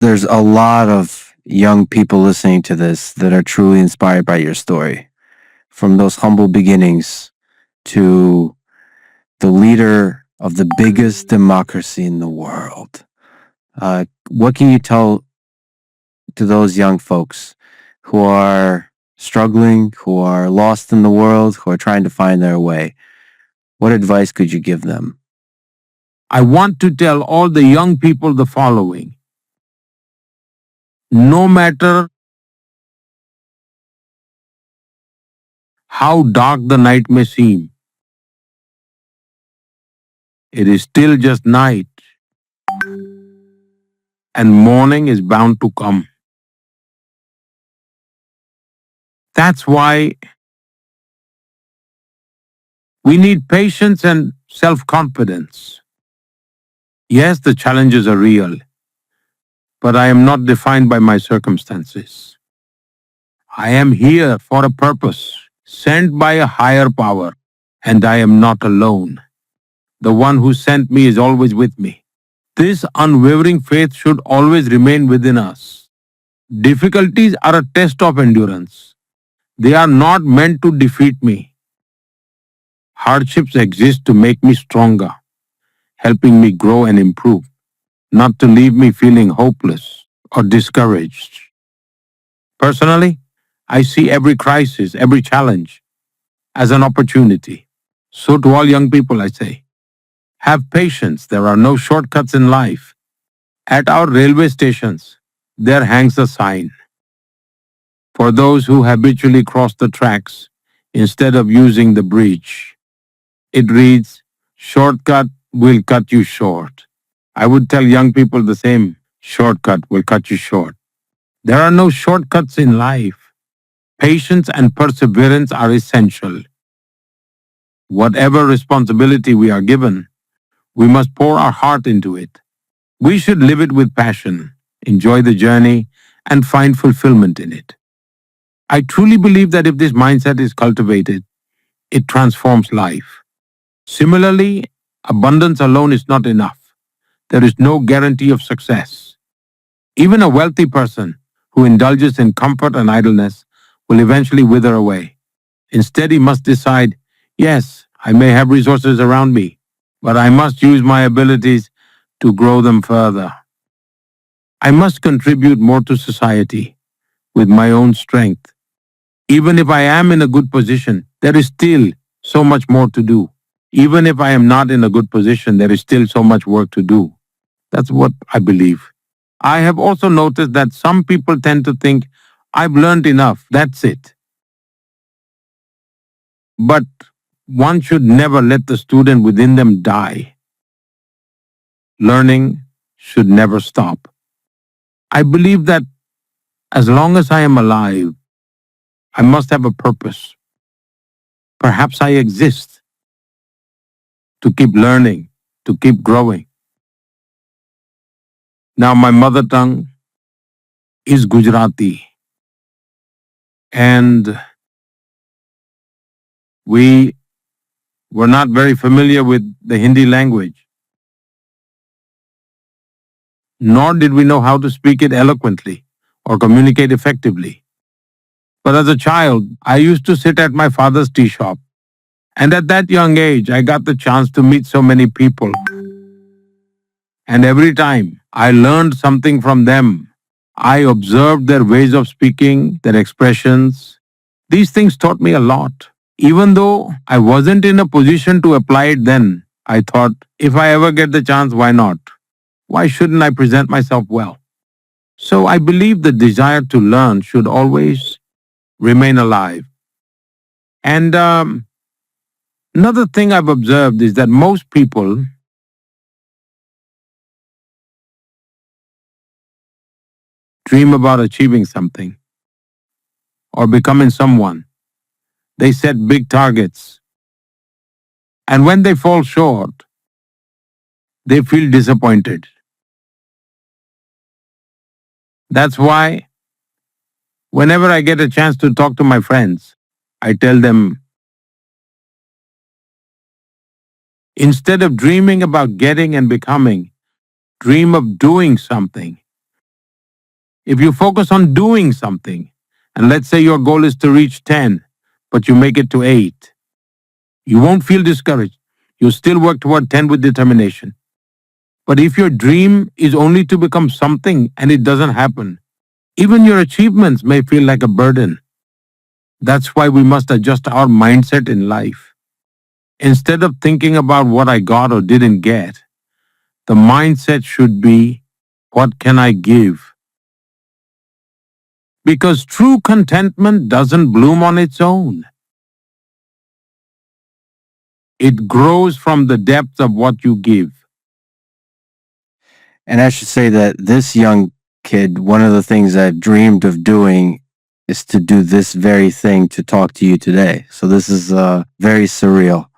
There's a lot of young people listening to this that are truly inspired by your story. From those humble beginnings to the leader of the biggest democracy in the world. What can you tell to those young folks who are struggling, who are lost in the world, who are trying to find their way? What advice could you give them? I want to tell all the young people the following. No matter how dark the night may seem, it is still just night, and morning is bound to come. That's why we need patience and self-confidence. Yes, the challenges are real, but I am not defined by my circumstances. I am here for a purpose, sent by a higher power, and I am not alone. The one who sent me is always with me. This unwavering faith should always remain within us. Difficulties are a test of endurance. They are not meant to defeat me. Hardships exist to make me stronger, helping me grow and improve, not to leave me feeling hopeless or discouraged. Personally, I see every crisis, every challenge as an opportunity. So to all young people, I say, have patience. There are no shortcuts in life. At our railway stations, there hangs a sign. For those who habitually cross the tracks instead of using the bridge, it reads, shortcut will cut you short. I would tell young people the same, shortcut will cut you short. There are no shortcuts in life. Patience and perseverance are essential. Whatever responsibility we are given, we must pour our heart into it. We should live it with passion, enjoy the journey, and find fulfillment in it. I truly believe that if this mindset is cultivated, it transforms life. Similarly, abundance alone is not enough. There is no guarantee of success. Even a wealthy person who indulges in comfort and idleness will eventually wither away. Instead, he must decide, yes, I may have resources around me, but I must use my abilities to grow them further. I must contribute more to society with my own strength. Even if I am in a good position, there is still so much more to do. Even if I am not in a good position, there is still so much work to do. That's what I believe. I have also noticed that some people tend to think, I've learned enough, that's it. But one should never let the student within them die. Learning should never stop. I believe that as long as I am alive, I must have a purpose. Perhaps I exist to keep learning, to keep growing. Now, my mother tongue is Gujarati, and we were not very familiar with the Hindi language, nor did we know how to speak it eloquently or communicate effectively. But as a child, I used to sit at my father's tea shop, and at that young age, I got the chance to meet so many people. And every time I learned something from them, I observed their ways of speaking, their expressions. These things taught me a lot. Even though I wasn't in a position to apply it then, I thought, if I ever get the chance, why not? Why shouldn't I present myself well? So I believe the desire to learn should always remain alive. And another thing I've observed is that most people dream about achieving something or becoming someone. They set big targets. And when they fall short, they feel disappointed. That's why whenever I get a chance to talk to my friends, I tell them, instead of dreaming about getting and becoming, dream of doing something. If you focus on doing something, and let's say your goal is to reach 10, but you make it to 8, you won't feel discouraged. You still work toward 10 with determination. But if your dream is only to become something and it doesn't happen, even your achievements may feel like a burden. That's why we must adjust our mindset in life. Instead of thinking about what I got or didn't get, the mindset should be, what can I give? Because true contentment doesn't bloom on its own. It grows from the depth of what you give. And I should say that this young kid, one of the things I've dreamed of doing is to do this very thing to talk to you today. So this is very surreal.